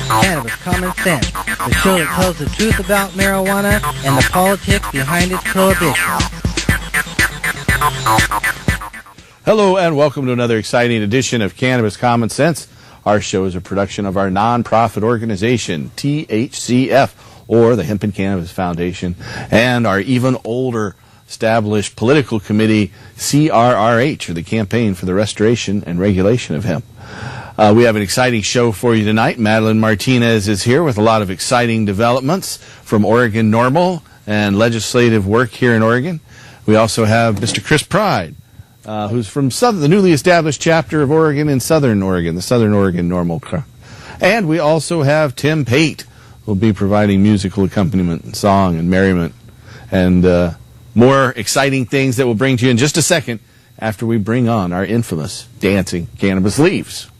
Cannabis Common Sense, the show that tells the truth about marijuana and the politics behind its prohibition. Hello and welcome to another exciting edition of Cannabis Common Sense. Our show is a production of our nonprofit organization, THCF, or the Hemp and Cannabis Foundation, and our even older established political committee, CRRH, or the Campaign for the Restoration and Regulation of Hemp. We have an exciting show for you tonight. Madeline Martinez is here with a lot of exciting developments from Oregon NORML and legislative work here in Oregon. We also have Mr. Chris Pride, who's from the newly established chapter of Oregon in Southern Oregon, the Southern Oregon NORML. And we also have Tim Pate, who will be providing musical accompaniment and song and merriment and more exciting things that we'll bring to you in just a second after we bring on our infamous dancing cannabis leaves.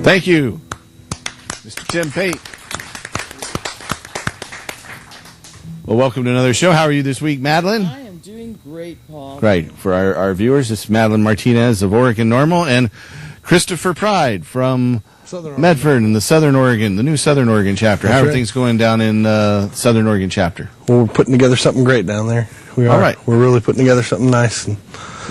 Thank you, Mr. Tim Pate. Well, welcome to another show. How are you this week, Madeline? I am doing great, Paul. Right. For our viewers, this is Madeline Martinez of Oregon Normal and Christopher Pride from Medford in the the new Southern Oregon chapter. How are things going down in Southern Oregon chapter? Well, we're putting together something great down there. We are. All right. We're really putting together something nice. And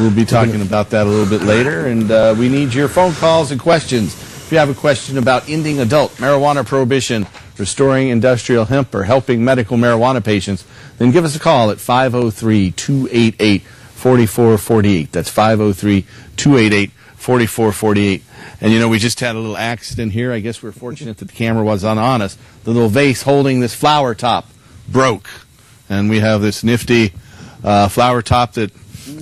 we'll be talking about that a little bit later, and we need your phone calls and questions. If you have a question about ending adult marijuana prohibition, restoring industrial hemp, or helping medical marijuana patients, then give us a call at 503-288-4448. That's 503-288-4448. And, you know, we just had a little accident here. I guess we're fortunate that the camera wasn't on us. The little vase holding this flower top broke. And we have this nifty flower top that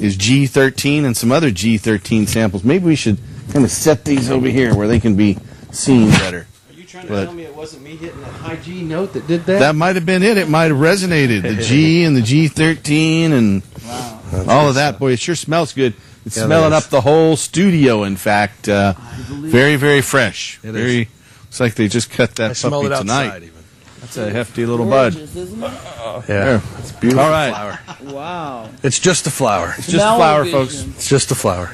is G13 and some other G13 samples. Maybe we should kind of set these over here where they can be seen better. Are you trying to tell me it wasn't me hitting that high G note that did that? That might have been it. It might have resonated. The G and the G13 and all of that. Boy, it sure smells good. It's smelling up the whole studio, in fact. Very, very fresh. Looks like they just cut that puppy tonight. That's a hefty little bud. Isn't it? yeah, it's beautiful. All right. Flower. Wow. It's just a flower. It's just a flower, folks. It's just a flower.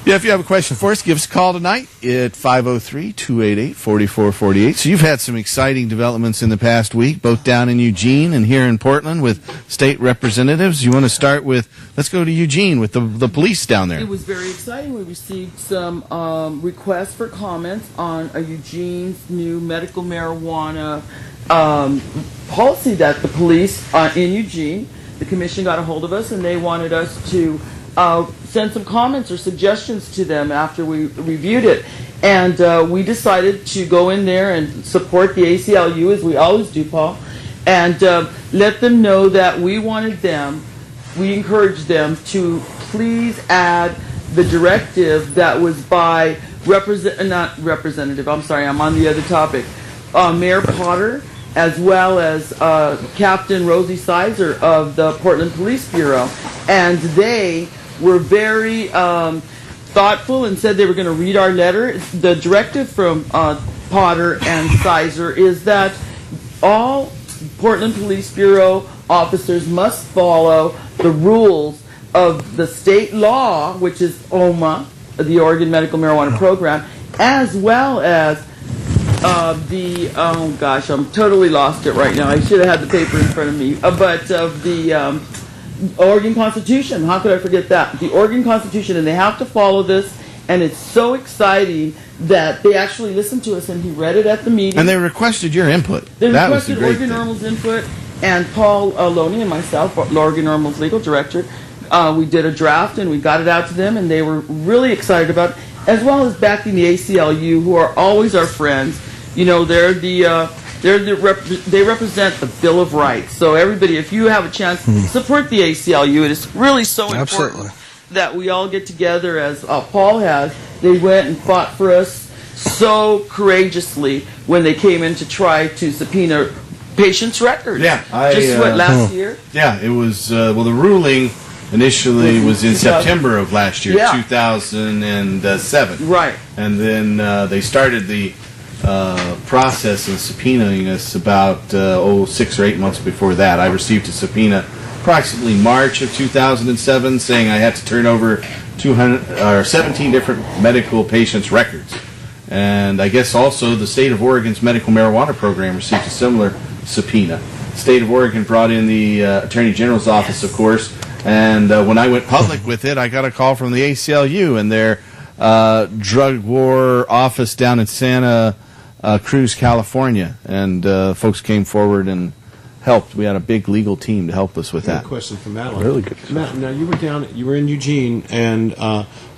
Yeah, if you have a question for us, give us a call tonight at 503-288-4448. So you've had some exciting developments in the past week, both down in Eugene and here in Portland with state representatives. You want to start with, let's go to Eugene with the police down there. It was very exciting. We received some requests for comments on Eugene's new medical marijuana policy that the police in Eugene, the commission got a hold of us and they wanted us to send some comments or suggestions to them after we reviewed it. And we decided to go in there and support the ACLU, as we always do, Paul, and let them know that we encouraged them to please add the directive that was by I'm on the other topic, Mayor Potter, as well as Captain Rosie Sizer of the Portland Police Bureau. And they were very thoughtful and said they were going to read our letter. The directive from Potter and Sizer is that all Portland Police Bureau officers must follow the rules of the state law, which is OMA, the Oregon Medical Marijuana Program, as well as I'm totally lost it right now. I should have had the paper in front of me. But of the Oregon Constitution. How could I forget that? The Oregon Constitution, and they have to follow this, and it's so exciting that they actually listened to us, and he read it at the meeting. And they requested your input. They that was requested the great Oregon thing. Normal's input, and Paul Loney and myself, Oregon Normal's legal director, we did a draft, and we got it out to them, and they were really excited about it, as well as backing the ACLU, who are always our friends. You know, they represent the Bill of Rights. So everybody, if you have a chance, support the ACLU. It is really so important that we all get together, as Paul has. They went and fought for us so courageously when they came in to try to subpoena patients' records. Yeah, last year? Yeah, it was, the ruling initially was in September of last year, 2007. Right. And then they started the process of subpoenaing us about 6 or 8 months before that. I received a subpoena approximately March of 2007 saying I had to turn over 17 different medical patients' records. And I guess also the state of Oregon's medical marijuana program received a similar subpoena. The state of Oregon brought in the Attorney General's office, of course, and when I went public with it, I got a call from the ACLU and their drug war office down in Santa Cruz, California, and folks came forward and helped. We had a big legal team to help us with that. Good question from Madeline. Really good. Matt, now you were in Eugene, and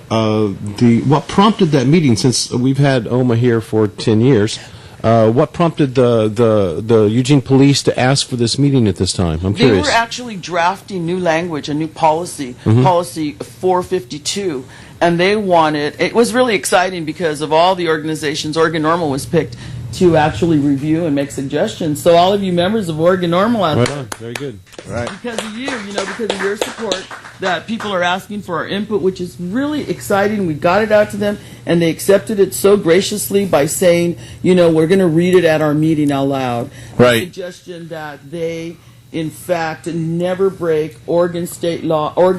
what prompted that meeting? Since we've had OMA here for 10 years, what prompted the Eugene police to ask for this meeting at this time? I'm curious. They were actually drafting new language, a new policy, policy 452. And they wanted, it was really exciting because of all the organizations, Oregon Normal was picked to actually review and make suggestions. So all of you members of Oregon Normal out there, Very good. Right. because of you, because of your support, that people are asking for our input, which is really exciting. We got it out to them, and they accepted it so graciously by saying, we're going to read it at our meeting out loud. Right. The suggestion that they, in fact, never break Oregon state law, or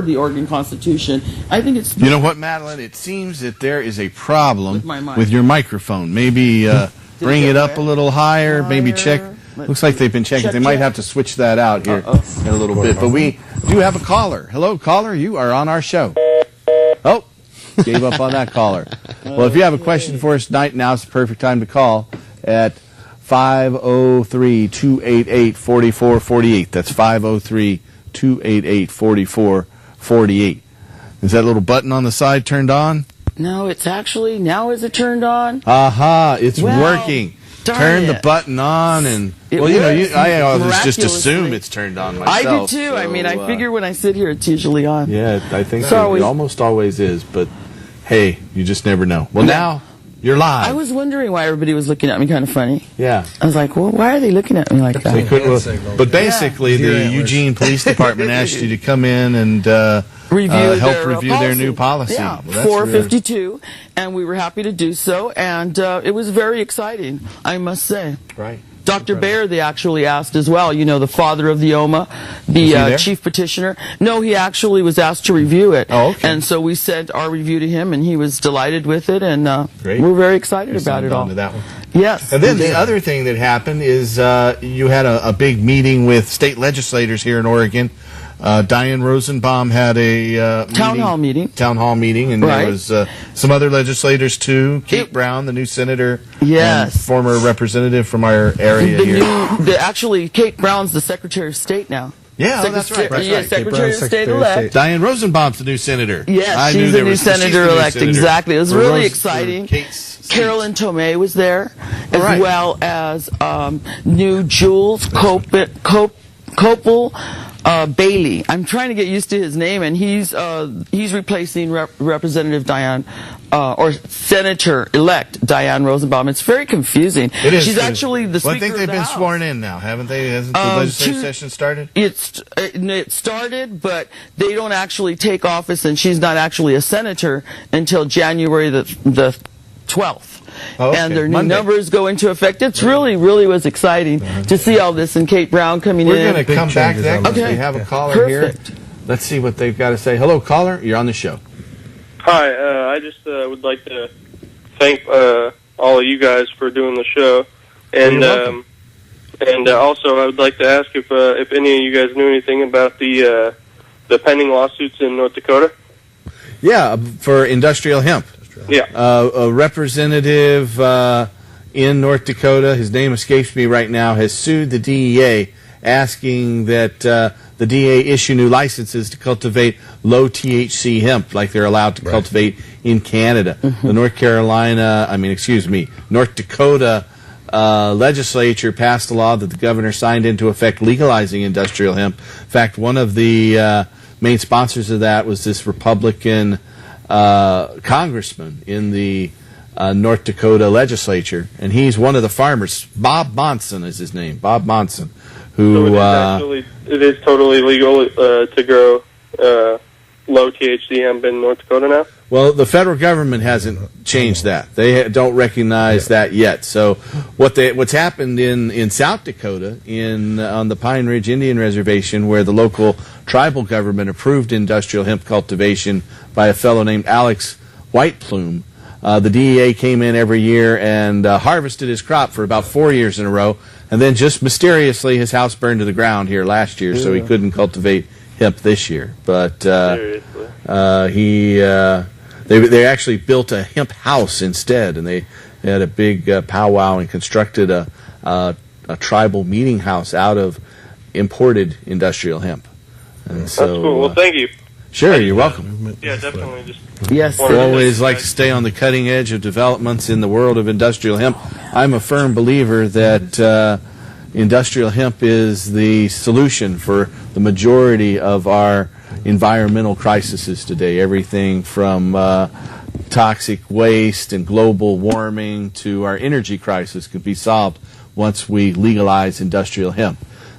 the Oregon Constitution. I think it's... You know what, Madeline? It seems that there is a problem With my mic. with your microphone. Maybe bring get it up wet? a little higher. Maybe check. Looks like they've been checking. Check, They might check. have to switch that out here in a little bit. But we do have a caller. Hello, caller. You are on our show. Oh, gave up on that caller. Well, if you have a question for us tonight, now's the perfect time to call at 503-288-4448. That's 503-288-4448. Is that little button on the side turned on? No, it's actually, now is it turned on? Aha, it's Well, working. darn Turn the it. button on and... It well, works I always just miraculously. assume it's turned on I myself. do too. I mean, so, I figure when I sit here, it's usually on. Yeah, I think Sorry. it almost always is, but hey, you just never know. Well, now you're live. I was wondering why everybody was looking at me kind of funny. Yeah. I was like, well, why are they looking at me like They that? couldn't, but basically, Deer the antlers. Eugene Police Department asked you to come in and help review their new policy. Yeah, Well, that's 452, and we were happy to do so, and it was very exciting, I must say. Right. Dr. Bayer, they actually asked as well, the father of the OMA, the there? chief petitioner. No, he actually was asked to review it. Oh, okay. And so we sent our review to him, and he was delighted with it, and Great. we're very excited You about signed it on all. to that one. Yes. And then we the did. other thing that happened is you had a big meeting with state legislators here in Oregon. Diane Rosenbaum had a Town hall meeting. Town hall meeting, and Right. there was some other legislators too. Kate Brown, the new senator, Yes. and former representative from our area here. Actually, Kate Brown's the Secretary of State now. Yeah, oh, that's right. That's Yeah, right. Secretary of State elect. Diane Rosenbaum's the new senator. Yes, I she's knew the there new was- she's the senator-elect, senator exactly. It was for really for exciting. Kate's seat. Carolyn Tomei was there, as right. well as new Jules Copel Bailey. I'm trying to get used to his name, and he's replacing Representative Diane or Senator-elect Diane Rosenbaum. It's very confusing. It is. She's actually the Well, Speaker I think of they've the been House. sworn in now, haven't they? Hasn't the legislative session started? It started, but they don't actually take office, and she's not actually a senator until January the 12th. Oh, okay. And their new Monday. numbers go into effect. It's really was exciting to see all this, and Kate Brown coming We're in. going to come back changes there on because that. we have a caller Perfect. here. Let's see what they've got to say. Hello, caller. You're on the show. Hi, I just would like to thank all of you guys for doing the show, and You're welcome. Also I would like to ask if any of you guys knew anything about the pending lawsuits in North Dakota. Yeah, for industrial hemp. Yeah. A representative in North Dakota, his name escapes me right now, has sued the DEA asking that the DEA issue new licenses to cultivate low THC hemp like they're allowed to cultivate in Canada. The North Dakota legislature passed a law that the governor signed into effect legalizing industrial hemp. In fact, one of the main sponsors of that was this Republican congressman in the North Dakota legislature, and he's one of the farmers. Bob Monson is his name. Bob Monson, who So it is totally legal to grow low THC hemp in North Dakota now? well, the federal government hasn't changed that. They don't recognize that yet. So what's happened in South Dakota on the Pine Ridge Indian Reservation, where the local tribal government approved industrial hemp cultivation by a fellow named Alex Whiteplume, the DEA came in every year and harvested his crop for about 4 years in a row, and then just mysteriously his house burned to the ground here last year, so he couldn't cultivate hemp this year. But Seriously. they actually built a hemp house instead, and they had a big powwow and constructed a tribal meeting house out of imported industrial hemp. And so, That's cool. Well, thank you. Sure, you're welcome. Yeah, definitely. Just Yes. wanted We to always thank you like guys. to stay on the cutting edge of developments in the world of industrial hemp. I'm a firm believer that industrial hemp is the solution for the majority of our environmental crises today. Everything from toxic waste and global warming to our energy crisis can be solved once we legalize industrial hemp.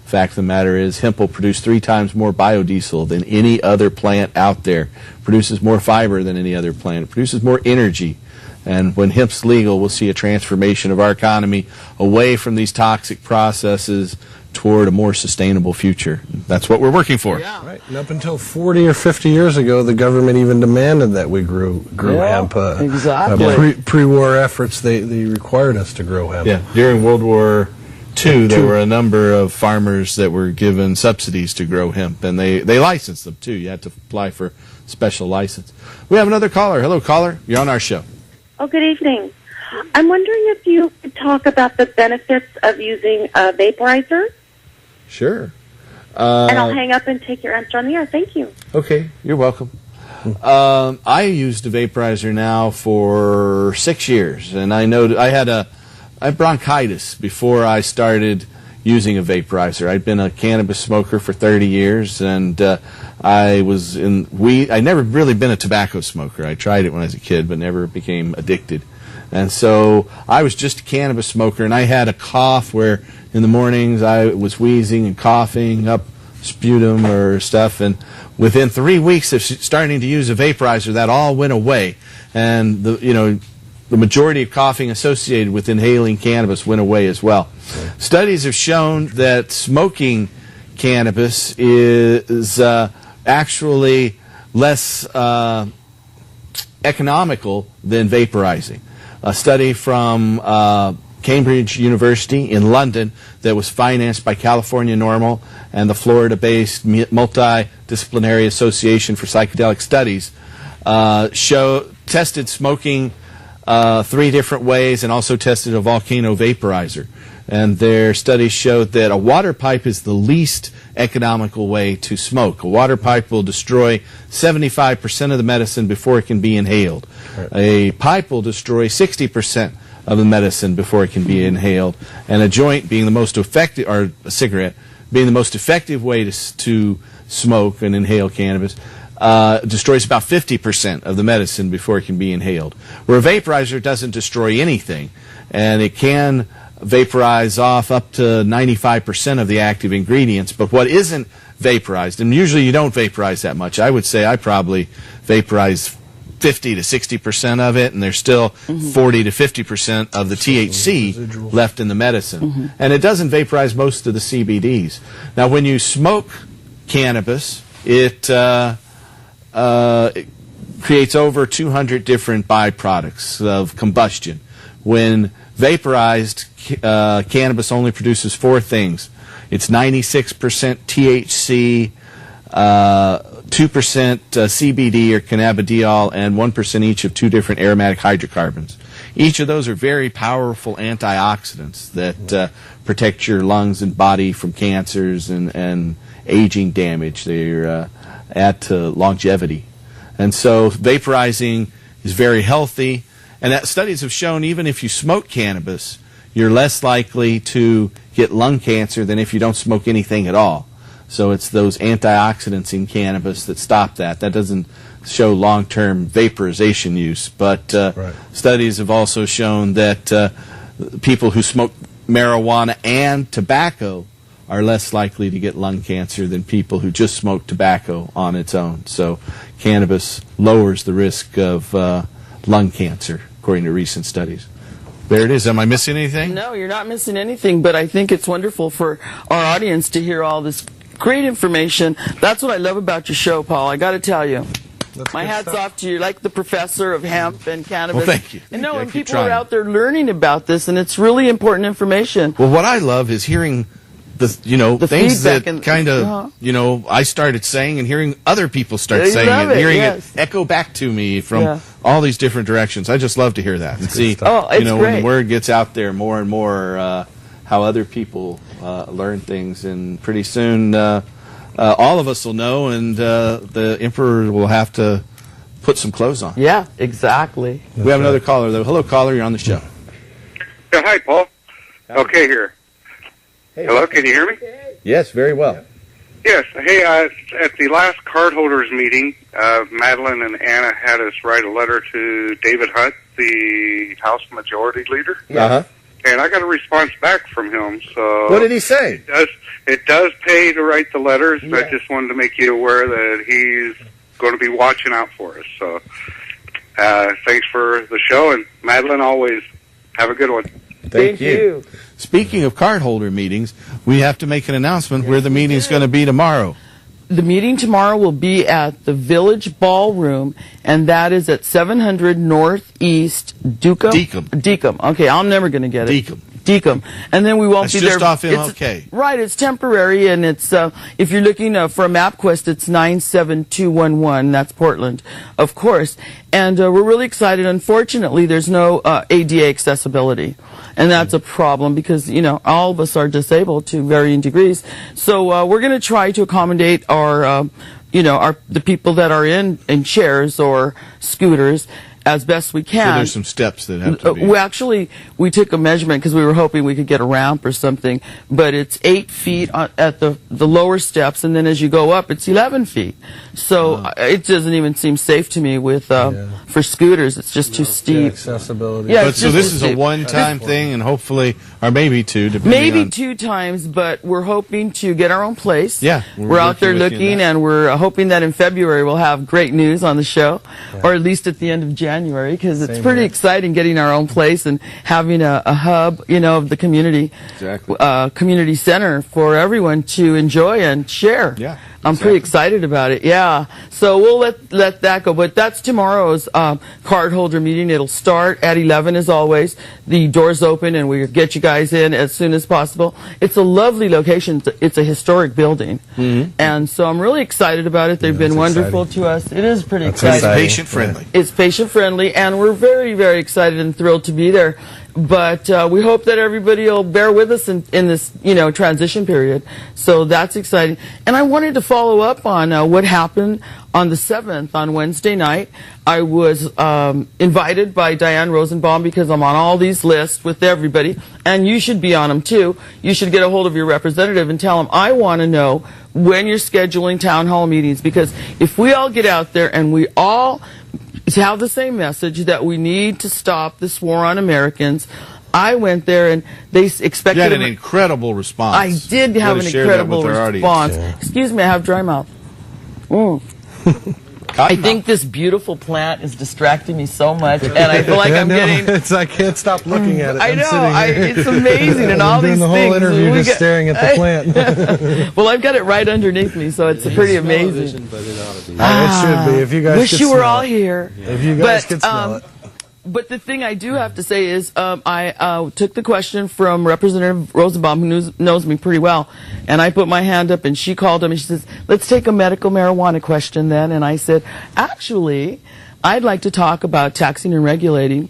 Fact of the matter is, hemp will produce 3 times more biodiesel than any other plant out there. Produces more fiber than any other plant. It produces more energy. And when hemp's legal, we'll see a transformation of our economy away from these toxic processes toward a more sustainable future. That's what we're working for. Yeah. Right. And up until 40 or 50 years ago, the government even demanded that we grew hemp. Exactly. Pre-war efforts, they required us to grow hemp. Yeah. During World War II, there were a number of farmers that were given subsidies to grow hemp, and they licensed them too. You had to apply for special license. We have another caller. Hello, caller. You're on our show. Oh, good evening. I'm wondering if you could talk about the benefits of using a vaporizer. Sure. And I'll hang up and take your answer on the air. Thank you. Okay, you're welcome. I used a vaporizer now for 6 years, and I know I had bronchitis before I started using a vaporizer. I'd been a cannabis smoker for 30 years, and I never really been a tobacco smoker. I tried it when I was a kid, but never became addicted. And so I was just a cannabis smoker, and I had a cough where in the mornings I was wheezing and coughing up sputum or stuff, and within 3 weeks of starting to use a vaporizer, that all went away, and the majority of coughing associated with inhaling cannabis went away as well. Studies have shown that smoking cannabis is actually less economical than vaporizing. A study from Cambridge University in London that was financed by California Normal and the Florida-based Multidisciplinary Association for Psychedelic Studies tested smoking 3 different ways and also tested a volcano vaporizer. And their studies showed that a water pipe is the least economical way to smoke. A water pipe will destroy 75% of the medicine before it can be inhaled. Right. A pipe will destroy 60% of the medicine before it can be inhaled. And a joint being the most effective, or a cigarette, being the most effective way to smoke and inhale cannabis, destroys about 50% of the medicine before it can be inhaled. Where a vaporizer doesn't destroy anything, and it can vaporize off up to 95% of the active ingredients, but what isn't vaporized, and usually you don't vaporize that much. I would say I probably vaporize 50 to 60% of it, and there's still 40 to 50% of the THC left in the medicine. And it doesn't vaporize most of the CBDs. Now, when you smoke cannabis, it creates over 200 different byproducts of combustion. When vaporized, cannabis only produces 4 things. It's 96% THC, 2% CBD or cannabidiol, and 1% each of 2 different aromatic hydrocarbons. Each of those are very powerful antioxidants that protect your lungs and body from cancers and aging damage. They add to longevity. And so vaporizing is very healthy. And that studies have shown even if you smoke cannabis, you're less likely to get lung cancer than if you don't smoke anything at all. So it's those antioxidants in cannabis that stop that. That doesn't show long-term vaporization use. But studies have also shown that people who smoke marijuana and tobacco are less likely to get lung cancer than people who just smoke tobacco on its own. So cannabis lowers the risk of lung cancer, according to recent studies. There it is. Am I missing anything? No, you're not missing anything, but I think it's wonderful for our audience to hear all this great information. That's what I love about your show, Paul. I got to tell you. My hat's off to you. You're like the professor of hemp and cannabis. Well, thank you. And and people are out there learning about this, and it's really important information. Well, what I love is hearing the things that kind of, I started saying and hearing other people start saying it, hearing it echo back to me from all these different directions. I just love to hear that and see, when the word gets out there more and more, how other people learn things, and pretty soon all of us will know, and the emperor will have to put some clothes on. Yeah, exactly. We have another caller, though. Hello, caller. You're on the show. Yeah, hi, Paul. Okay, here. Hey, hello, can you hear me? Yes, very well. Yes. Hey, at the last Cardholders meeting, Madeline and Anna had us write a letter to David Hunt, the House Majority Leader. Uh-huh. and I got a response back from him. So What did he say? it does pay to write the letters. Yes. I just wanted to make you aware that he's going to be watching out for us. So thanks for the show, and Madeline, always have a good one. Thank you. Speaking of cardholder meetings, we have to make an announcement where the meeting's going to be tomorrow. The meeting tomorrow will be at the Village Ballroom, and that is at 700 Northeast Ducom. Deacom. Okay, I'm never going to get it. Deacom. And then we won't That's be there. just off MLK. Right, it's temporary, and it's if you're looking for a MapQuest, it's 97211. That's Portland, of course. And we're really excited. Unfortunately, there's no ADA accessibility, and that's a problem because all of us are disabled to varying degrees. So we're going to try to accommodate our the people that are in chairs or scooters as best we can. So there's some steps that have to be. We took a measurement because we were hoping we could get a ramp or something, but it's 8 feet at the lower steps, and then as you go up, it's 11 feet. So it doesn't even seem safe to me with for scooters. It's just too steep. Accessibility. Yeah, But it's so just this too is a steep. one-time thing, and hopefully, or maybe two, depending Maybe on... 2 times, but we're hoping to get our own place. Yeah, we're out there working with you on looking, that. and we're hoping that in February we'll have great news on the show, or at least at the end of January, because it's pretty exciting getting our own place and having a hub, of the community, community center for everyone to enjoy and share. Yeah. I'm pretty excited about it. Yeah. So we'll let that go. But that's tomorrow's cardholder meeting. It'll start at 11 as always. The doors open and we'll get you guys in as soon as possible. It's a lovely location. It's a historic building. Mm-hmm. And so I'm really excited about it. They've been wonderful to us. It is pretty exciting. It's patient friendly. It's patient friendly, and we're very, very excited and thrilled to be there. But we hope that everybody will bear with us in this, transition period. So that's exciting. And I wanted to follow up on what happened on the 7th, on Wednesday night. I was invited by Diane Rosenbaum because I'm on all these lists with everybody, and you should be on them too. You should get a hold of your representative and tell them, I want to know when you're scheduling town hall meetings, because if we all get out there and we all have the same message that we need to stop this war on Americans. I went there and they expected... You had an incredible response. I did have an incredible response. Yeah. Excuse me, I have dry mouth. I think this beautiful plant is distracting me so much, and I feel like I'm getting... I can't stop looking at it. I know, it's amazing, and all these things... the whole interview just staring at the plant. Well, I've got it right underneath me, so it's pretty amazing. But it ought to be. It should be, if you guys wish could you were smell all it. here. If you guys could smell it. But the thing I do have to say is I took the question from Representative Rosenbaum, who knows me pretty well, and I put my hand up, and she called him, and she says, let's take a medical marijuana question then. And I said, actually, I'd like to talk about taxing and regulating.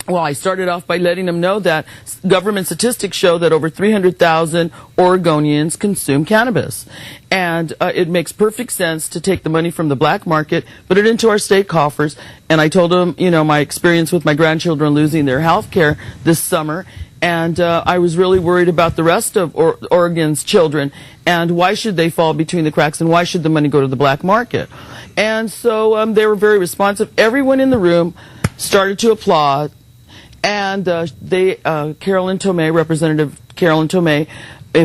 Well, I started off by letting them know that government statistics show that over 300,000 Oregonians consume cannabis. And it makes perfect sense to take the money from the black market, put it into our state coffers. And I told them, my experience with my grandchildren losing their health care this summer. And I was really worried about the rest of Oregon's children. And why should they fall between the cracks? And why should the money go to the black market? And so they were very responsive. Everyone in the room started to applaud. And Carolyn Tomei, Representative Carolyn Tomei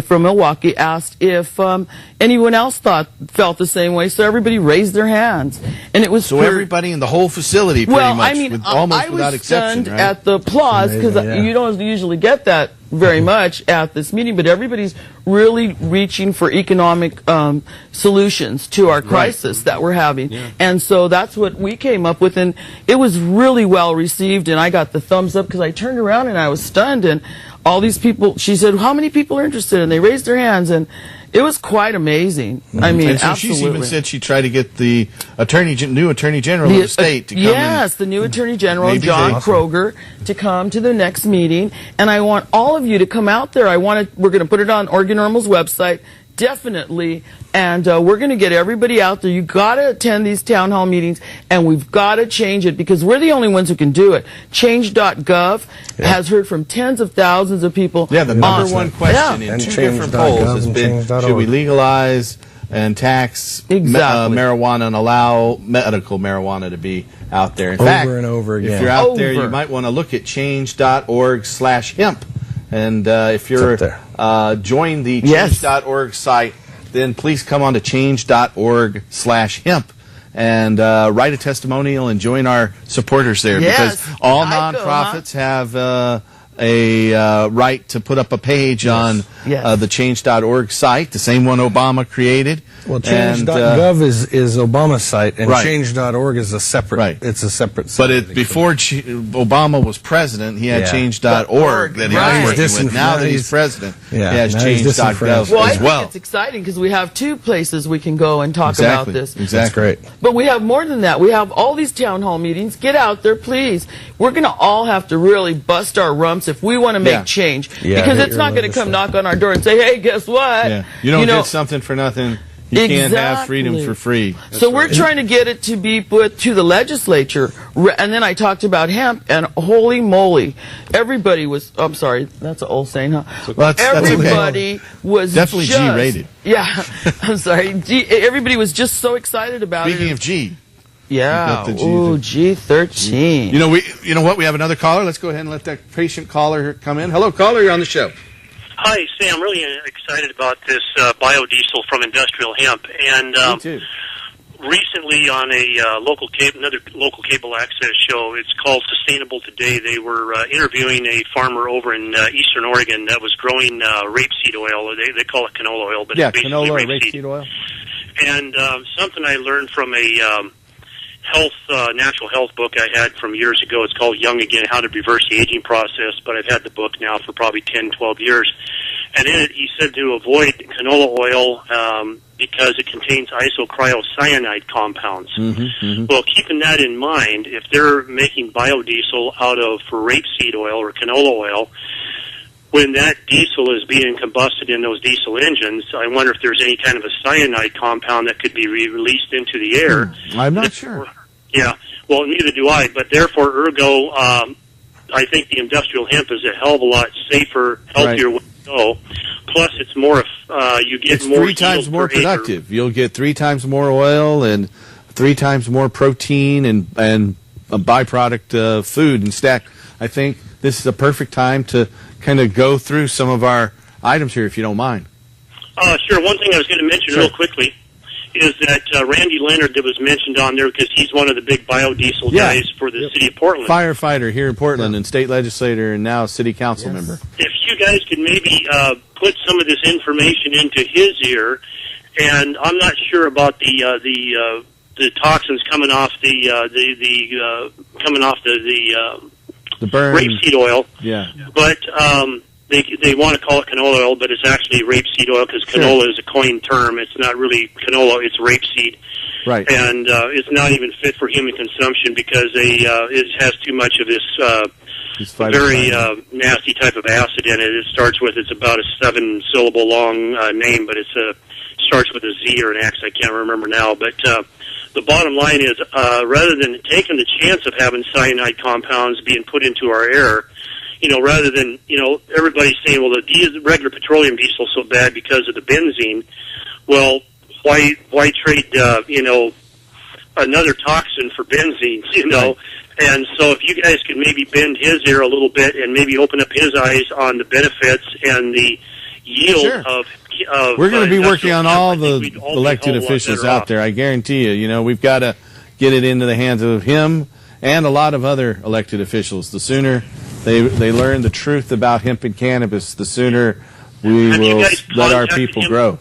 from Milwaukee, asked if anyone else felt the same way. So everybody raised their hands, and it was so everybody in the whole facility, pretty much, almost without exception, right? At the applause, because you don't usually get that very much at this meeting, but everybody's really reaching for economic solutions to our crisis that we're having. Yeah. And so that's what we came up with, and it was really well received, and I got the thumbs up because I turned around and I was stunned, and all these people, she said, how many people are interested? And they raised their hands, and it was quite amazing. I mean, and so absolutely. She's even said she tried to get the new Attorney General of the state to come Yes, the new Attorney General, John Kroger, to come to the next meeting. And I want all of you to come out there. We're going to put it on Oregon Normal's website, definitely. And we're going to get everybody out there. You've got to attend these town hall meetings, and we've got to change it because we're the only ones who can do it. Change.gov has heard from tens of thousands of people. Yeah, the number one question in 2 different polls has been, should we legalize and tax marijuana and allow medical marijuana to be out there? In fact, over and over again. If you're out there, you might want to look at change.org/hemp. And if you're join the change.org site, then please come on to change.org/hemp and write a testimonial and join our supporters there, because all nonprofits have a right to put up a page on the change.org site, the same one Obama created. Well, change.gov is Obama's site, and change.org is a separate. It's a separate site. But before Obama was president, he had change.org that he was working with. Now that he's president, he has change.gov well, as well. I think it's exciting because we have two places we can go and talk about this. Exactly. That's great. But we have more than that. We have all these town hall meetings. Get out there, please. We're going to all have to really bust our rumps if we want to make change. Because it's not going to come knock on our door and say, hey, guess what? You don't get something for nothing. You can't have freedom for free. So we're trying to get it to be put to the legislature. And then I talked about hemp, and holy moly, everybody was, I'm sorry, that's an old saying, huh? Well, everybody was definitely G-rated. Yeah, I'm sorry. Everybody was just so excited about Speaking of G. Yeah, ooh, G13. You know what? We have another caller. Let's go ahead and let that patient caller come in. Hello, caller. You're on the show. Hi, Sam. Really excited about this biodiesel from industrial hemp, and Me too. Recently on another local cable access show, it's called Sustainable Today. They were interviewing a farmer over in eastern Oregon that was growing rapeseed oil. They call it canola oil, but it's basically canola or rapeseed oil. And something I learned from a natural health book I had from years ago. It's called Young Again, How to Reverse the Aging Process, but I've had the book now for probably 10, 12 years. And in it, he said to avoid canola oil because it contains isocyanide compounds. Well, keeping that in mind, if they're making biodiesel out of rapeseed oil or canola oil, when that diesel is being combusted in those diesel engines, I wonder if there's any kind of a cyanide compound that could be released into the air. I'm not sure. Yeah, well, neither do I. But therefore, ergo, I think the industrial hemp is a hell of a lot safer, healthier way to go. Plus, it's more. You get it's more. 3 times more productive. You'll get 3 times more oil and 3 times more protein and a byproduct food and stack. I think this is a perfect time to kind of go through some of our items here, if you don't mind. Sure. One thing I was going to mention real quickly is that Randy Leonard that was mentioned on there, because he's one of the big biodiesel guys for the city of Portland. Firefighter here in Portland and state legislator and now city council member. If you guys could maybe put some of this information into his ear, and I'm not sure about the toxins coming off the burn rapeseed oil. Yeah. But they want to call it canola oil, but it's actually rapeseed oil because canola is a coined term. It's not really canola; it's rapeseed. Right. And it's not even fit for human consumption because it has too much of this very nasty type of acid in it. It starts with, it's about a 7-syllable long name, but it starts with a Z or an X. I can't remember now, but. The bottom line is, rather than taking the chance of having cyanide compounds being put into our air, rather than, everybody's saying, well, the regular petroleum diesel is so bad because of the benzene. Well, why trade, another toxin for benzene, Right. And so if you guys could maybe bend his ear a little bit and maybe open up his eyes on the benefits and the yield of we're going to be working on all the elected officials out there. I guarantee you. We've got to get it into the hands of him and a lot of other elected officials. The sooner they learn the truth about hemp and cannabis, the sooner we will let our people grow.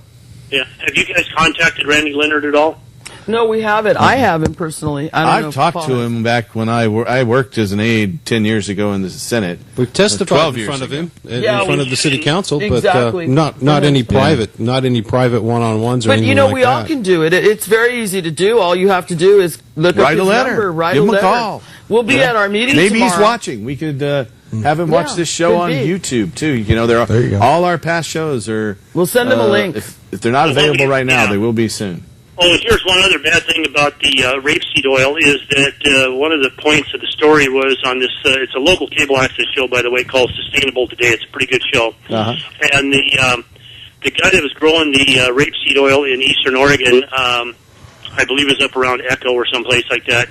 Yeah. Have you guys contacted Randy Leonard at all? No, we haven't. I haven't personally. I've talked to him back when I worked as an aide 10 years ago in the Senate. We've testified in front of him, in front of the city council, but not any private, one-on-ones or anything like that. But we all can do it. It's very easy to do. All you have to do is look up his number, write a letter. Give him a call. We'll be at our meeting Maybe tomorrow. He's watching. We could have him watch this show on YouTube too. There you go. All our past shows are. We'll send them a link. If they're not available right now, they will be soon. Oh, here's one other bad thing about the rapeseed oil is that one of the points of the story was on this, it's a local cable access show, by the way, called Sustainable Today. It's a pretty good show. And the guy that was growing the rapeseed oil in eastern Oregon, I believe it was up around Echo or someplace like that,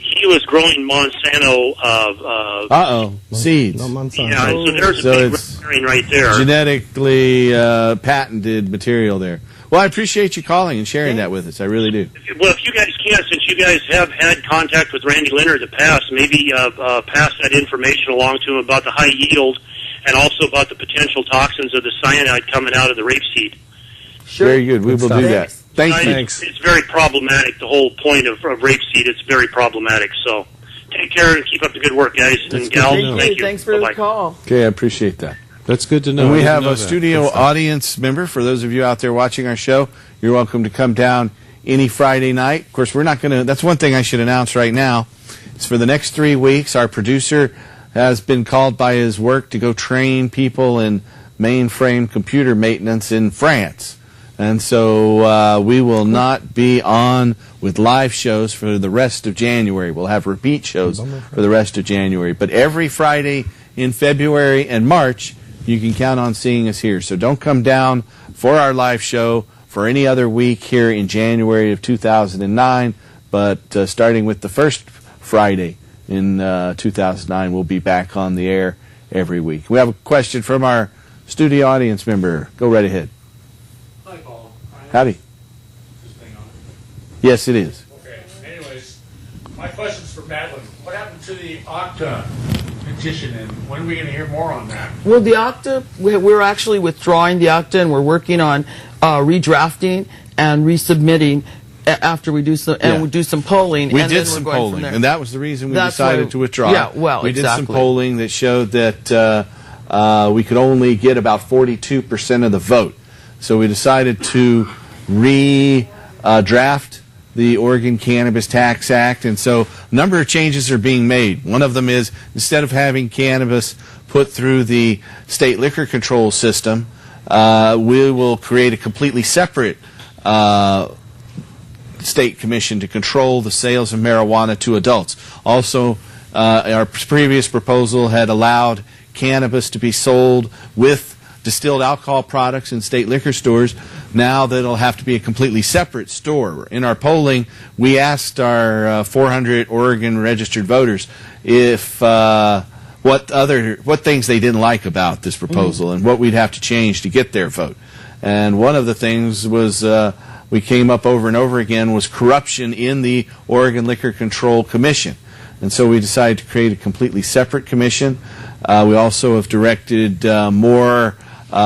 he was growing Monsanto. Seeds. No Monsanto. Yeah, so there's a big red herring right there. Genetically patented material there. Well, I appreciate you calling and sharing that with us. I really do. Well, if you guys can, since you guys have had contact with Randy Leonard in the past, maybe pass that information along to him about the high yield and also about the potential toxins of the cyanide coming out of the rapeseed. Sure. Very good. We will do that. Thank you. It's very problematic. The whole point of rapeseed, it's very problematic. So take care and keep up the good work, guys and gals. Thank you. Thanks for the call. Okay, I appreciate that. That's good to know. And we have a studio audience member. For those of you out there watching our show, you're welcome to come down any Friday night. Of course, we're not going to, that's one thing I should announce right now. It's for the next 3 weeks. Our producer has been called by his work to go train people in mainframe computer maintenance in France. And so we will not be on with live shows for the rest of January. We'll have repeat shows for the rest of January. But every Friday in February and March, you can count on seeing us here. So don't come down for our live show for any other week here in January of 2009. But starting with the first Friday in 2009, we'll be back on the air every week. We have a question from our studio audience member. Go right ahead. Hi, Paul. Howdy. Is this thing on? Yes, it is. Okay. Anyways, my question's for Madeline. What happened to the Octa petition, and when are we going to hear more on that? Well, the Octa, we're actually withdrawing the Octa, and we're working on redrafting and resubmitting after we do some, and we do some polling. We and did then some we're going polling, from there. and that was the reason we That's decided why- to withdraw. Yeah, well, we did some exactly. polling that showed that we could only get about 42% of the vote. So we decided to redraft the Oregon Cannabis Tax Act, and so a number of changes are being made. One of them is, instead of having cannabis put through the state liquor control system, we will create a completely separate state commission to control the sales of marijuana to adults. Also, our previous proposal had allowed cannabis to be sold with distilled alcohol products in state liquor stores. Now that'll have to be a completely separate store. In our polling, we asked our 400 Oregon registered voters if what things they didn't like about this proposal and what we'd have to change to get their vote. And one of the things was we came up over and over again was corruption in the Oregon Liquor Control Commission. And so we decided to create a completely separate commission. We also have directed more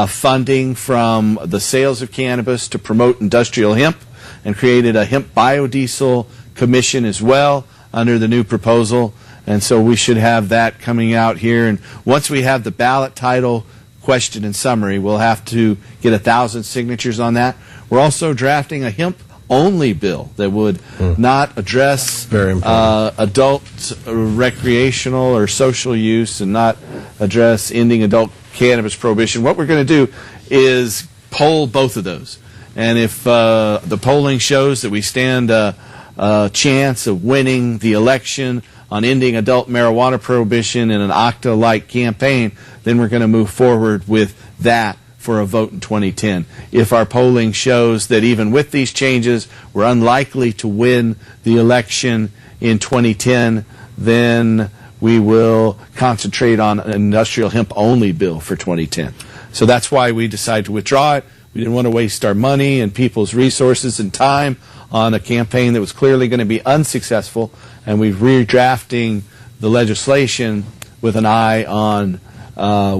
funding from the sales of cannabis to promote industrial hemp, and created a hemp biodiesel commission as well under the new proposal. And so we should have that coming out here. And once we have the ballot title, question, and summary, we'll have to get 1,000 signatures on that. We're also drafting a hemp-only bill that would not address adult recreational or social use, and not address ending adult cannabis prohibition. What we're going to do is poll both of those. And if the polling shows that we stand a chance of winning the election on ending adult marijuana prohibition in an Octa-like campaign, then we're going to move forward with that for a vote in 2010. If our polling shows that even with these changes we're unlikely to win the election in 2010, then we will concentrate on an industrial hemp-only bill for 2010. So that's why we decided to withdraw it. We didn't want to waste our money and people's resources and time on a campaign that was clearly going to be unsuccessful, and we're redrafting the legislation with an eye on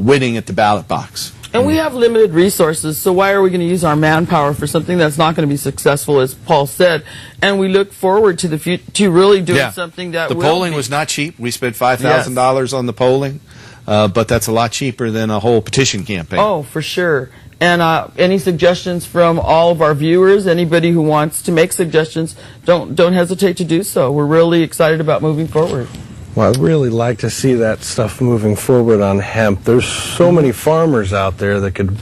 winning at the ballot box. And we have limited resources, so why are we going to use our manpower for something that's not going to be successful, as Paul said? And we look forward to the to really doing something that the will polling was not cheap. We spent $5,000 on the polling, but that's a lot cheaper than a whole petition campaign. Oh, for sure. And any suggestions from all of our viewers, anybody who wants to make suggestions, don't hesitate to do so. We're really excited about moving forward. Well, I'd really like to see that stuff moving forward on hemp. There's so many farmers out there that could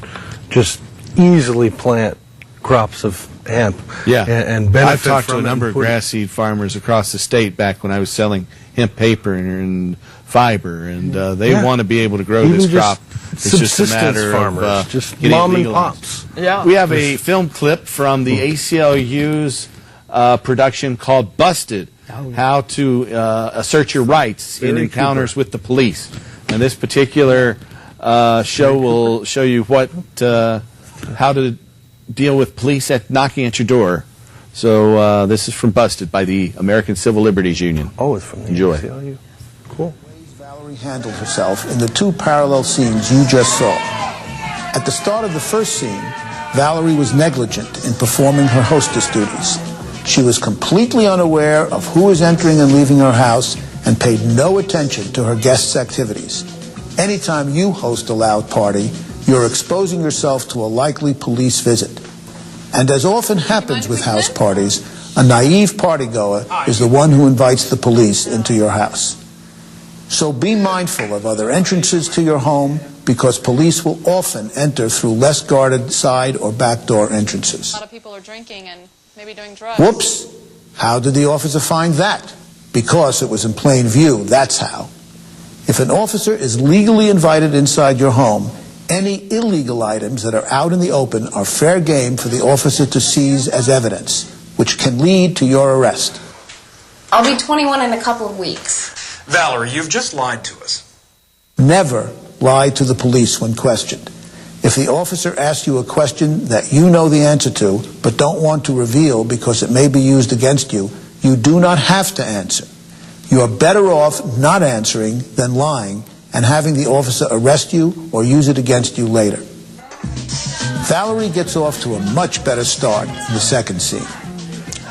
just easily plant crops of hemp and benefit I've talked from to a number of grass seed farmers across the state back when I was selling hemp paper and fiber, and they want to be be able to grow this crop. It's just a matter of just getting mom and legalized. pops. Yeah. We have a film clip from the ACLU's production called Busted, how to assert your rights in encounters with the police. And this particular show will show you how to deal with police knocking at your door. So this is from Busted by the American Civil Liberties Union. Oh, it's from the Enjoy. ACLU. Cool. Valerie handled herself in the two parallel scenes you just saw. At the start of the first scene, Valerie was negligent in performing her hostess duties. She was completely unaware of who was entering and leaving her house and paid no attention to her guests' activities. Anytime you host a loud party, you're exposing yourself to a likely police visit. And as often happens with house parties, a naive partygoer is the one who invites the police into your house. So be mindful of other entrances to your home, because police will often enter through less guarded side or back door entrances. A lot of people are drinking and maybe doing drugs. Whoops! How did the officer find that? Because it was in plain view, that's how. If an officer is legally invited inside your home, any illegal items that are out in the open are fair game for the officer to seize as evidence, which can lead to your arrest. I'll be 21 in a couple of weeks. Valerie, you've just lied to us. Never lie to the police when questioned. If the officer asks you a question that you know the answer to, but don't want to reveal because it may be used against you, you do not have to answer. You are better off not answering than lying and having the officer arrest you or use it against you later. Valerie gets off to a much better start in the second scene.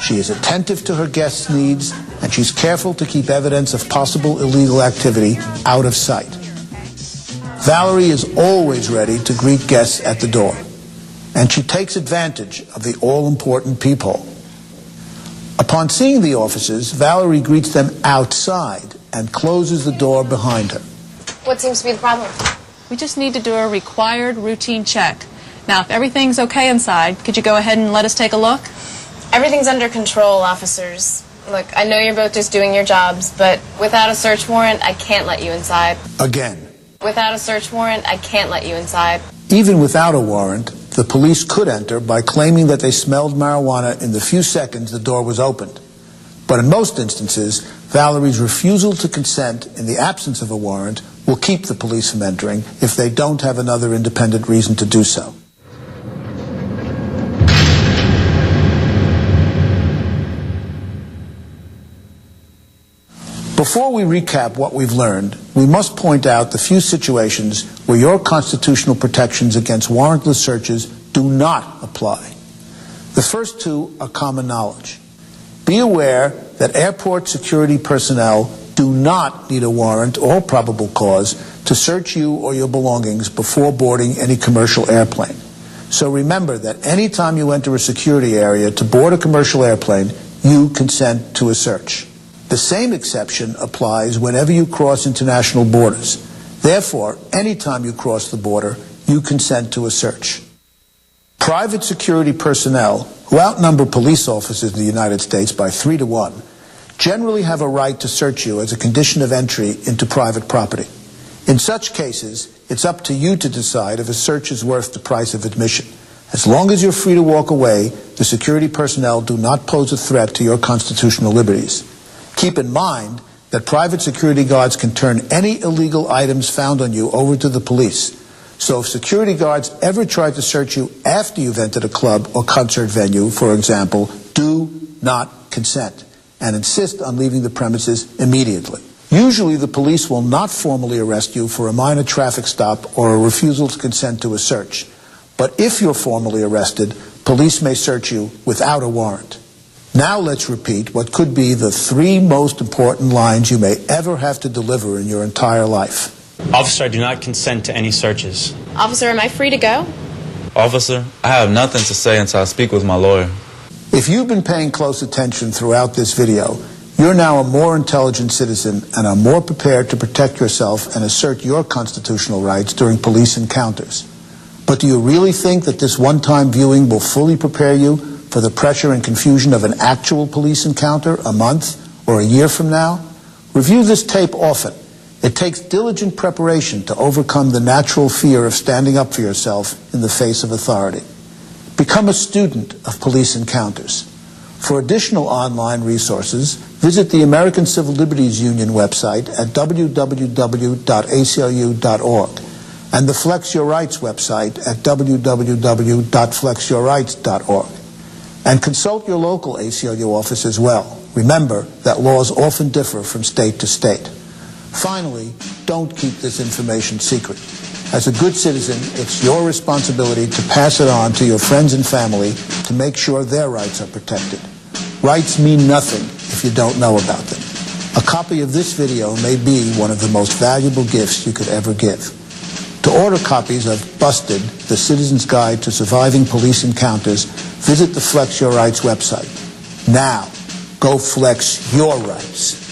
She is attentive to her guests' needs, and she's careful to keep evidence of possible illegal activity out of sight. Valerie is always ready to greet guests at the door, and she takes advantage of the all-important peephole. Upon seeing the officers, Valerie greets them outside and closes the door behind her. What seems to be the problem? We just need to do a required routine check. Now, if everything's okay inside, could you go ahead and let us take a look? Everything's under control, officers. Look, I know you're both just doing your jobs, but without a search warrant, I can't let you inside. Again. Without a search warrant, I can't let you inside. Even without a warrant, the police could enter by claiming that they smelled marijuana in the few seconds the door was opened. But in most instances, Valerie's refusal to consent in the absence of a warrant will keep the police from entering if they don't have another independent reason to do so. Before we recap what we've learned, we must point out the few situations where your constitutional protections against warrantless searches do not apply. The first two are common knowledge. Be aware that airport security personnel do not need a warrant or probable cause to search you or your belongings before boarding any commercial airplane. So remember that any time you enter a security area to board a commercial airplane, you consent to a search. The same exception applies whenever you cross international borders. Therefore, anytime you cross the border, you consent to a search. Private security personnel, who outnumber police officers in the United States by 3 to 1, generally have a right to search you as a condition of entry into private property. In such cases, it's up to you to decide if a search is worth the price of admission. As long as you're free to walk away, the security personnel do not pose a threat to your constitutional liberties. Keep in mind that private security guards can turn any illegal items found on you over to the police. So if security guards ever try to search you after you've entered a club or concert venue, for example, do not consent and insist on leaving the premises immediately. Usually the police will not formally arrest you for a minor traffic stop or a refusal to consent to a search. But if you're formally arrested, police may search you without a warrant. Now let's repeat what could be the 3 most important lines you may ever have to deliver in your entire life. Officer, I do not consent to any searches. Officer, am I free to go? Officer, I have nothing to say until I speak with my lawyer. If you've been paying close attention throughout this video, you're now a more intelligent citizen and are more prepared to protect yourself and assert your constitutional rights during police encounters. But do you really think that this one-time viewing will fully prepare you for the pressure and confusion of an actual police encounter a month or a year from now? Review this tape often. It takes diligent preparation to overcome the natural fear of standing up for yourself in the face of authority. Become a student of police encounters. For additional online resources, Visit the American Civil Liberties Union website at www.aclu.org and the Flex Your Rights website at www.flexyourrights.org. And consult your local ACLU office as well. Remember that laws often differ from state to state. Finally, don't keep this information secret. As a good citizen, it's your responsibility to pass it on to your friends and family to make sure their rights are protected. Rights mean nothing if you don't know about them. A copy of this video may be one of the most valuable gifts you could ever give. To order copies of Busted, The Citizen's Guide to Surviving Police Encounters, visit the Flex Your Rights website. Now, go flex your rights.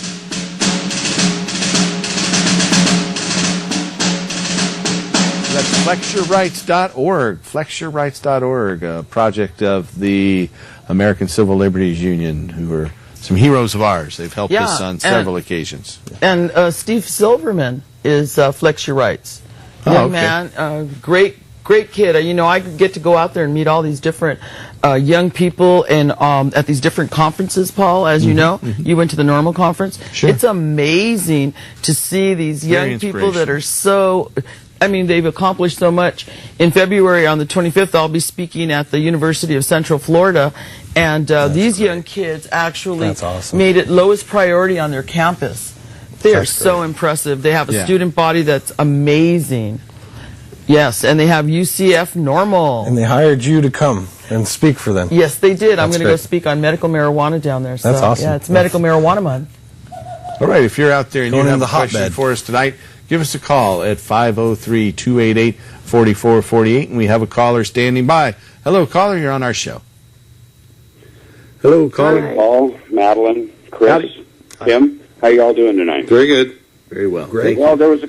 That's flexyourrights.org. Flexyourrights.org, a project of the American Civil Liberties Union, who are some heroes of ours. They've helped us on several occasions. And Steve Silverman is Flex Your Rights. Young man, great kid. You know, I get to go out there and meet all these different young people and at these different conferences, Paul, as you know. You went to the Normal Conference. Sure. It's amazing to see these young people that are so... I mean, they've accomplished so much. In February, on the 25th, I'll be speaking at the University of Central Florida, and these young kids actually made it lowest priority on their campus. They're so impressive. They have a student body that's amazing. Yes, and they have UCF Normal. And they hired you to come and speak for them. Yes, they did. I'm going to go speak on medical marijuana down there. So, that's awesome. Yeah, it's Medical Marijuana Month. All right, if you're out there and you have a question for us tonight, give us a call at 503-288-4448, and we have a caller standing by. Hello, caller, you're on our show. Hello, caller. Hi. Paul, Madeline, Chris, Tim, how you all doing tonight? Very good. Very well. Great. Well, there was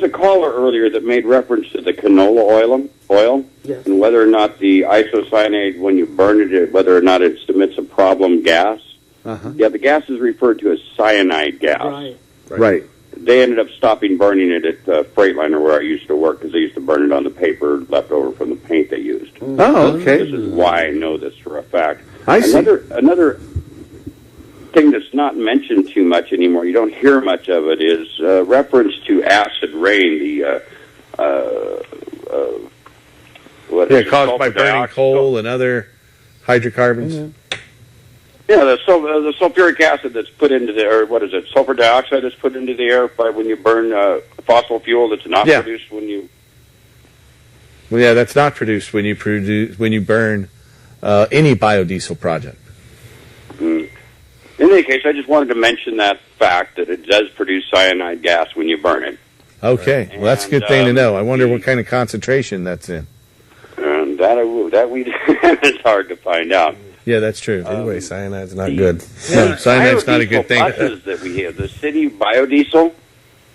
a caller earlier that made reference to the canola oil, and whether or not the isocyanate, when you burn it, whether or not it emits a problem gas. Yeah, the gas is referred to as cyanide gas. Right. They ended up stopping burning it at Freightliner where I used to work because they used to burn it on the paper left over from the paint they used. Oh, okay. This is why I know this for a fact. I see. Another thing that's not mentioned too much anymore, you don't hear much of it, is reference to acid rain, caused by burning coal and other hydrocarbons. Yeah, the sulfuric acid that's put into the air, what is it, sulfur dioxide that's put into the air when you burn fossil fuel that's not produced when you... Well, yeah, that's not produced when you burn any biodiesel project. In any case, I just wanted to mention that fact that it does produce cyanide gas when you burn it. Okay, well, that's a good thing to know. I wonder what kind of concentration that's in. And it's hard to find out. Yeah, that's true. Anyway, cyanide's not good. No, cyanide's not a good thing. Buses that we have, the city biodiesel,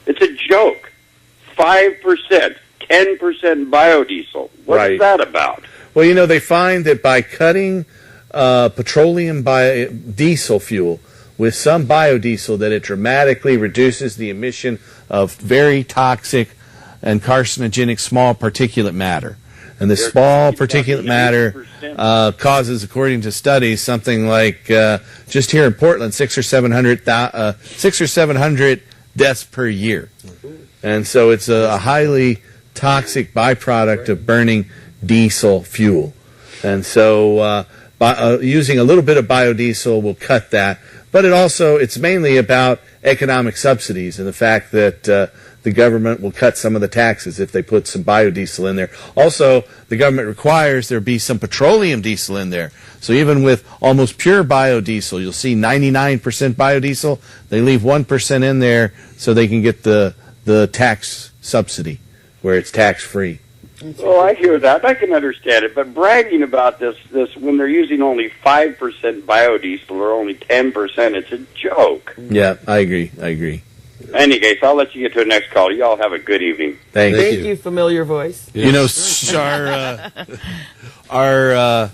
it's a joke. 5%, 10% biodiesel. What's that about? Well, you know, they find that by cutting petroleum diesel fuel with some biodiesel, that it dramatically reduces the emission of very toxic and carcinogenic small particulate matter. And the small particulate matter causes, according to studies, something like just here in Portland, 600 or 700 deaths per year. And so it's a highly toxic byproduct of burning diesel fuel. And so using a little bit of biodiesel will cut that. But it's mainly about economic subsidies and the fact that the government will cut some of the taxes if they put some biodiesel in there. Also, the government requires there be some petroleum diesel in there. So even with almost pure biodiesel, you'll see 99% biodiesel, they leave 1% in there so they can get the tax subsidy where it's tax-free. Well, I hear that. I can understand it. But bragging about this when they're using only 5% biodiesel or only 10%, it's a joke. Yeah, I agree. In any case, I'll let you get to the next call. Y'all have a good evening. Thank you, familiar voice. You know, our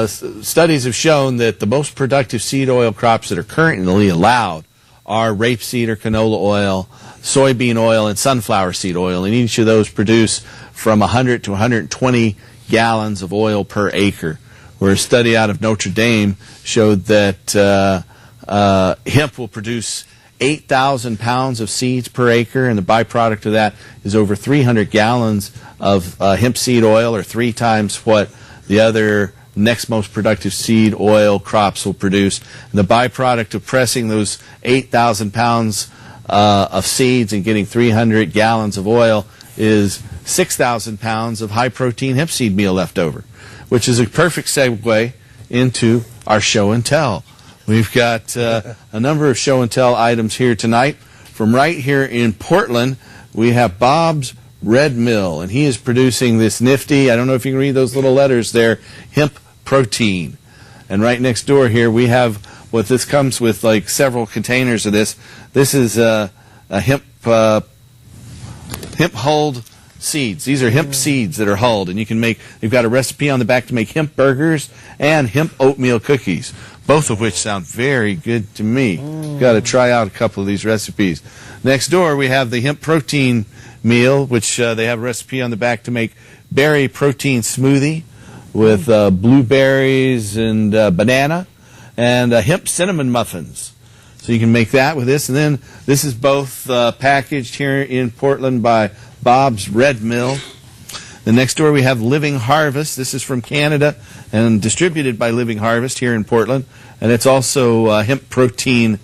studies have shown that the most productive seed oil crops that are currently allowed are rapeseed or canola oil, soybean oil, and sunflower seed oil, and each of those produce from 100 to 120 gallons of oil per acre. Where a study out of Notre Dame showed that hemp will produce 8,000 pounds of seeds per acre, and the byproduct of that is over 300 gallons of hemp seed oil, or 3 times what the other next most productive seed oil crops will produce. And the byproduct of pressing those 8,000 pounds of seeds and getting 300 gallons of oil is 6,000 pounds of high-protein hemp seed meal left over, which is a perfect segue into our show and tell. We've got a number of show and tell items here tonight. From right here in Portland, we have Bob's Red Mill, and he is producing this nifty, I don't know if you can read those little letters there, hemp protein. And right next door here, we have what this comes with, like several containers of this. This is a hemp hulled seeds. These are hemp seeds that are hulled, and you can make, they've got a recipe on the back to make hemp burgers and hemp oatmeal cookies, both of which sound very good to me. Got to try out a couple of these recipes. Next door, we have the hemp protein meal, which they have a recipe on the back to make berry protein smoothie with blueberries and banana, and hemp cinnamon muffins. So you can make that with this. And then this is both packaged here in Portland by Bob's Red Mill. The next door we have Living Harvest. This is from Canada and distributed by Living Harvest here in Portland. And it's also hemp protein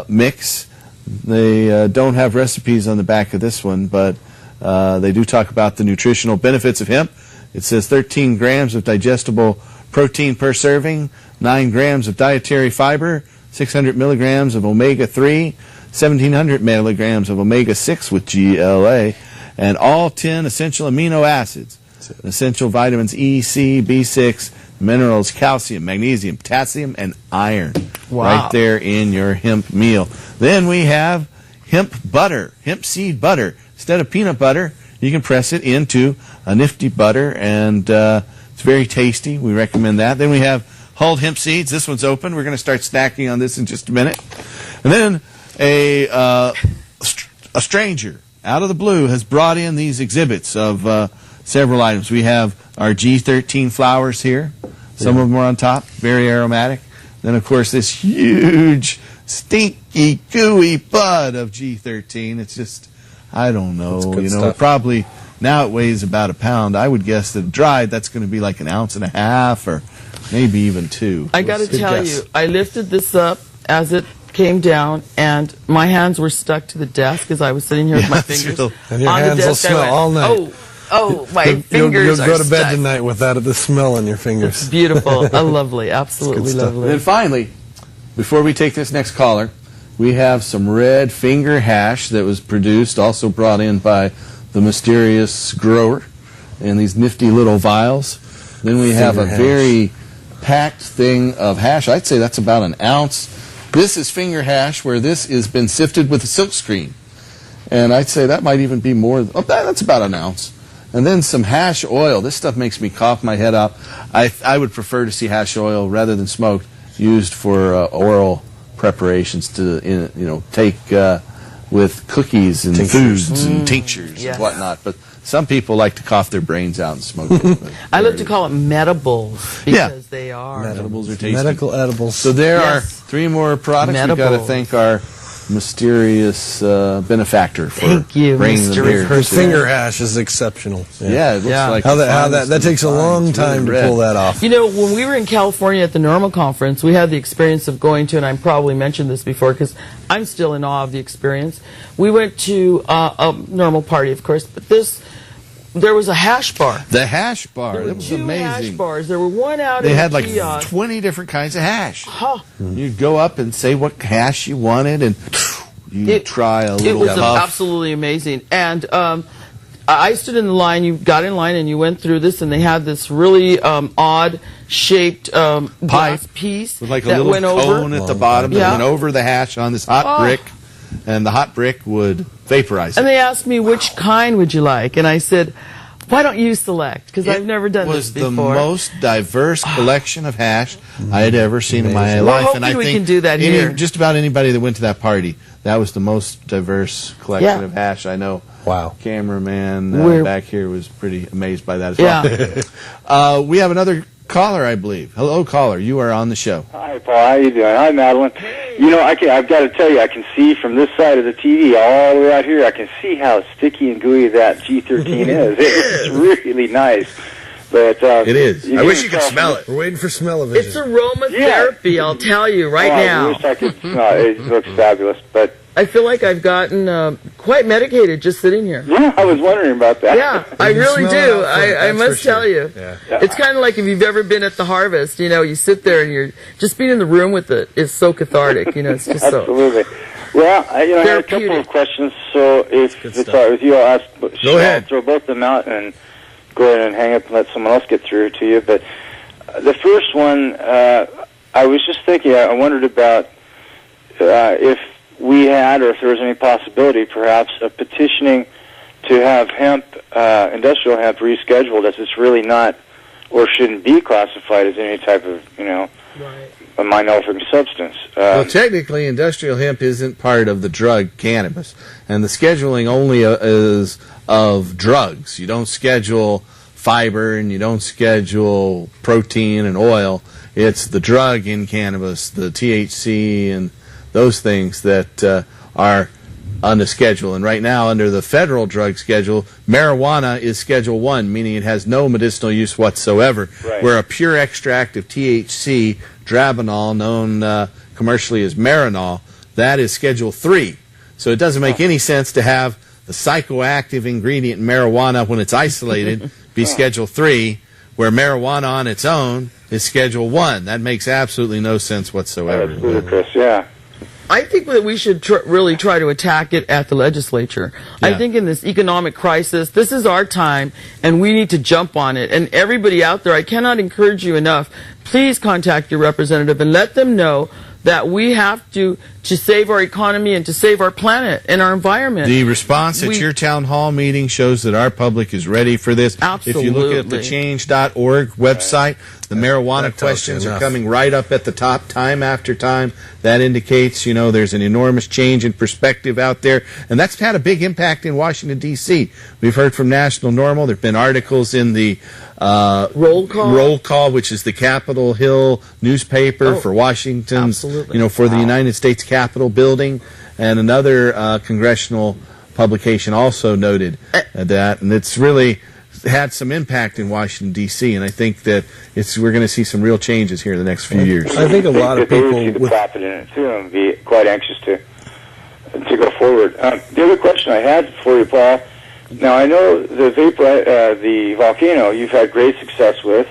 mix. They don't have recipes on the back of this one, but they do talk about the nutritional benefits of hemp. It says 13 grams of digestible protein per serving, 9 grams of dietary fiber, 600 milligrams of omega-3, 1,700 milligrams of omega-6 with GLA, and all 10 essential amino acids, essential vitamins E, C, B6, minerals, calcium, magnesium, potassium, and iron. Wow. Right there in your hemp meal. Then we have hemp butter, hemp seed butter. Instead of peanut butter, you can press it into a nifty butter, and it's very tasty. We recommend that. Then we have hulled hemp seeds. This one's open. We're going to start snacking on this in just a minute. And then a stranger out of the blue has brought in these exhibits of several items. We have our G13 flowers here. Some of them are on top, very aromatic. Then, of course, this huge, stinky, gooey bud of G13. It's just, I don't know, you know, probably now it weighs about a pound. I would guess that dried, that's going to be like 1.5 ounces or maybe even 2. I got to tell you, I lifted this up as it came down, and my hands were stuck to the desk as I was sitting here with my fingers and your on hands the desk. will smell all night. Oh, my fingers You'll are go to bed stuck. tonight without the smell on your fingers. It's beautiful. Lovely. Absolutely lovely. And then finally, before we take this next caller, we have some red finger hash that was produced, also brought in by the mysterious grower in these nifty little vials. Then we have a very packed thing of hash. I'd say that's about 1 ounce. This is finger hash, where this has been sifted with a silk screen. And I'd say that might even be more. Oh, that's about 1 ounce. And then some hash oil. This stuff makes me cough my head up. I would prefer to see hash oil rather than smoked used for oral preparations to take with cookies and foods and tinctures and whatnot. But some people like to cough their brains out and smoke it. I like to call it medibles because they are. Edibles are tasty. Medical edibles. So there are 3 more products. We've got to thank our mysterious benefactor for bringing them here. Her finger hash is exceptional. Yeah, it looks like how that takes a long time to pull that off. You know, when we were in California at the Normal Conference, we had the experience of going to, and I probably mentioned this before because I'm still in awe of the experience. We went to a normal party, of course, but there was a hash bar. The hash bar. There were It was 2 amazing. hash bars. There were one out They in had the like kiosk. 20 different kinds of hash. You'd go up and say what hash you wanted, and you'd try a little It was puff. absolutely amazing. And I stood in the line. You got in line and you went through this, and they had this really odd shaped glass piece with like a that little went cone over at the bottom that went over the hash on this hot brick, and the hot brick would vaporize it. And they asked me, which kind would you like? And I said, why don't you select? Because I've never done this before. It was the most diverse collection of hash I had ever seen in my life. Hopefully and I we think can do that here. Just about anybody that went to that party, that was the most diverse collection of hash I know. Wow. Cameraman back here was pretty amazed by that as well. We have another caller, I believe. Hello, caller. You are on the show. Hi, Paul. How you doing? Hi, Madeline. You know, I've got to tell you, I can see from this side of the TV all the way out here, I can see how sticky and gooey that G13 is. It's really nice. But it is. I wish you could smell it. We're waiting for smell-o-vision. It's aromatherapy, I'll tell you right now. I wish I could smell it. It looks fabulous. But I feel like I've gotten quite medicated just sitting here. Yeah, I was wondering about that. Yeah, I really do. I must tell you. Yeah. It's kind of like if you've ever been at the harvest, you know, you sit there and you're just being in the room with it is so cathartic, you know, it's just so. Absolutely. Well, I had a couple of questions, so if it's all right with you, I'll throw both of them out and go ahead and hang up and let someone else get through to you. But the first one, I was just thinking, I wondered about if we had, or if there was any possibility, perhaps, of petitioning to have hemp, industrial hemp, rescheduled, as it's really not, or shouldn't be classified as any type of, you know, a mind-altering substance. Well, technically, industrial hemp isn't part of the drug cannabis, and the scheduling only is of drugs. You don't schedule fiber, and you don't schedule protein and oil. It's the drug in cannabis, the THC and those things that are on the schedule. And right now, under the federal drug schedule, marijuana is Schedule 1, meaning it has no medicinal use whatsoever, where a pure extract of THC, Dronabinol, known commercially as Marinol, that is Schedule 3. So it doesn't make any sense to have the psychoactive ingredient in marijuana, when it's isolated, be Schedule 3, where marijuana on its own is Schedule 1. That makes absolutely no sense whatsoever. That's ludicrous, yeah. I think that we should really try to attack it at the legislature. I think in this economic crisis, this is our time, and we need to jump on it. And everybody out there, I cannot encourage you enough, please contact your representative and let them know that we have to save our economy and to save our planet and our environment. The response at your town hall meeting shows that our public is ready for this. Absolutely. If you look at the change.org website, the marijuana questions are coming right up at the top time after time. That indicates, you know, there's an enormous change in perspective out there, and that's had a big impact in Washington, D.C. We've heard from National Normal. There have been articles in the Roll Call, which is the Capitol Hill newspaper for Washington's, you know, for the United States Capitol building, and another congressional publication also noted that, and it's really had some impact in Washington, D.C., and I think that we're going to see some real changes here in the next few years. I think a lot of people see the profit in it too, and be quite anxious to go forward. The other question I had for you, Paul. Now I know the volcano you've had great success with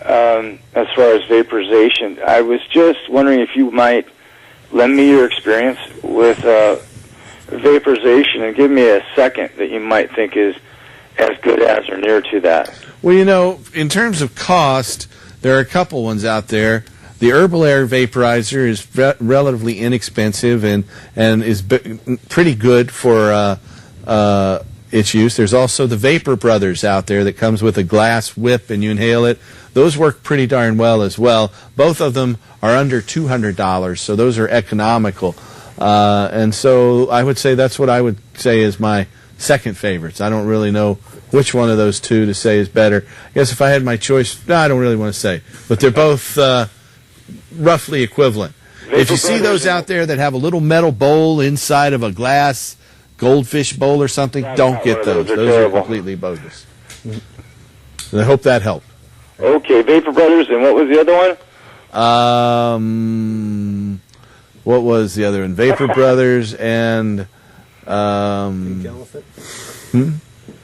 as far as vaporization. I was just wondering if you might lend me your experience with vaporization and give me a second that you might think is as good as or near to that. Well, you know, in terms of cost, there are a couple ones out there. The Herbal Air Vaporizer is relatively inexpensive and is pretty good for its use. There's also the Vapor Brothers out there that comes with a glass whip and you inhale it. Those work pretty darn well as well. Both of them are under $200, so those are economical. And so I would say that's what I would say is my second favorites. I don't really know which one of those two to say is better. I guess if I had my choice, I don't really want to say. But they're both roughly equivalent. If you see those out there that have a little metal bowl inside of a glass goldfish bowl or something, don't get those. Those are completely bogus. And I hope that helped. Okay, Vapor Brothers, and what was the other one? What was the other one? Vapor Brothers and... Pink Elephant?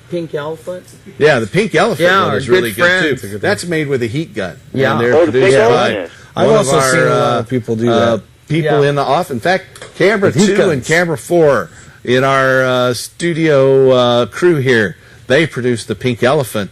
Pink Elephant? Yeah, the Pink Elephant one is really good, too. That's made with a heat gun. Yeah. And they're produced by I've also seen a lot of people do that. People in fact, camera 2 and camera 4 in our studio crew here, they produce the Pink Elephant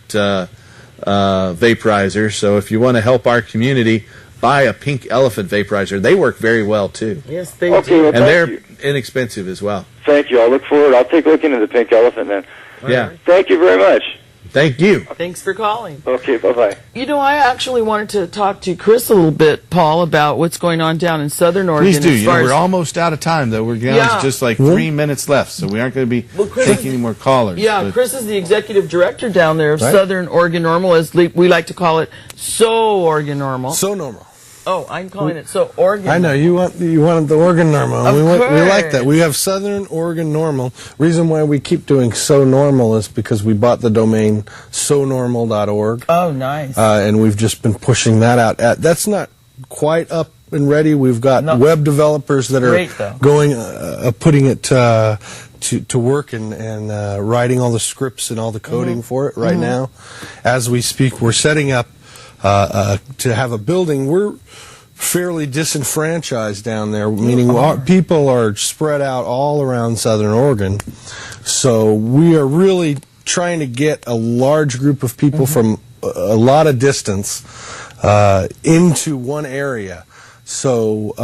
vaporizer. So if you want to help our community, buy a Pink Elephant vaporizer. They work very well, too. Yes, they do. Well, and they're inexpensive as well. Thank you. I'll take a look into the Pink Elephant then. Yeah. Thank you very much. Thank you. Thanks for calling. Okay, bye-bye. You know, I actually wanted to talk to Chris a little bit, Paul, about what's going on down in Southern Oregon. Please do. You know, we're almost out of time, though. We're down to just like 3 minutes left, so we aren't going to be taking any more callers. Yeah, but Chris is the executive director down there of Right. Southern Oregon Normal, as we like to call it, So Oregon Normal. So normal. Oh, I'm calling it So Oregon. I know you wanted the Oregon Normal. Of We like course. that. We have Southern Oregon Normal. Reason why we keep doing So Normal is because we bought the domain sonormal.org. Oh, nice. And we've just been pushing that out. That's not quite up and ready. We've got web developers that are going putting it to work and writing all the scripts and all the coding for it right now. As we speak, we're setting up to have a building. We're fairly disenfranchised down there, meaning our people are spread out all around Southern Oregon. So we are really trying to get a large group of people from a lot of distance into one area. So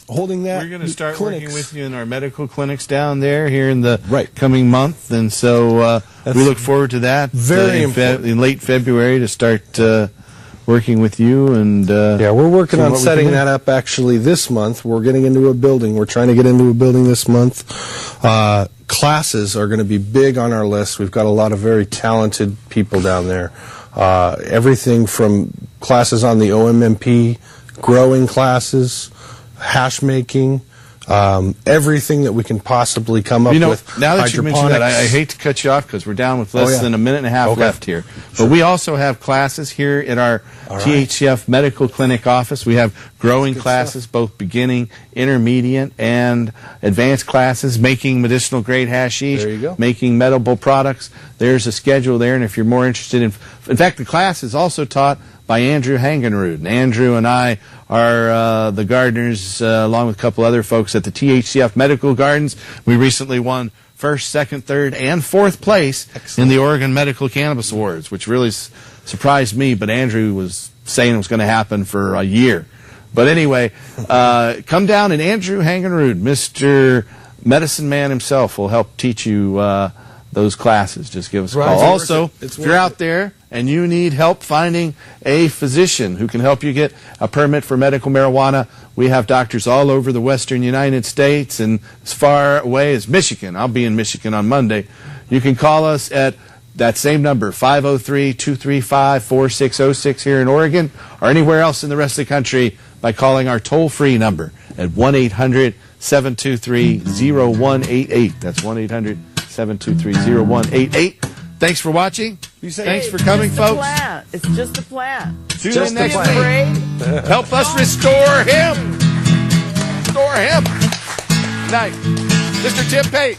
holding that, we're going to start working with you in our medical clinics down there here in the coming month, and so we look forward to that. Very important. In late February to start working with you. And yeah, we're working on setting that up actually this month. We're getting into a building. We're trying to get into a building this month. Classes are going to be big on our list. We've got a lot of very talented people down there. Everything from classes on the OMMP, growing classes, hash making, everything that we can possibly come up with. Now that you mention that, I hate to cut you off because we're down with less than a minute and a half left here. But we also have classes here at our THCF Medical Clinic office. We have growing classes, both beginning, intermediate, and advanced classes, making medicinal grade hashish, making medical products. There's a schedule there, and if you're more interested in fact, the class is also taught by Andrew Hangenrud. And Andrew and I are the gardeners, along with a couple other folks at the THCF Medical Gardens. We recently won first, second, third, and fourth place in the Oregon Medical Cannabis Awards, which really surprised me, but Andrew was saying it was going to happen for a year. But anyway, come down, and Andrew Hangenrud, Mr. Medicine Man himself, will help teach you those classes. Just give us a call. Also, if you're out there and you need help finding a physician who can help you get a permit for medical marijuana, we have doctors all over the western United States and as far away as Michigan. I'll be in Michigan on Monday. You can call us at that same number, 503-235-4606 here in Oregon, or anywhere else in the rest of the country by calling our toll-free number at 1-800-723-0188. That's 1-800-723-0188. Thanks for watching. Thanks for coming, folks. It's just a plan. Tune in next week. Help us restore him. Restore him. Good night. Mr. Tim Pate.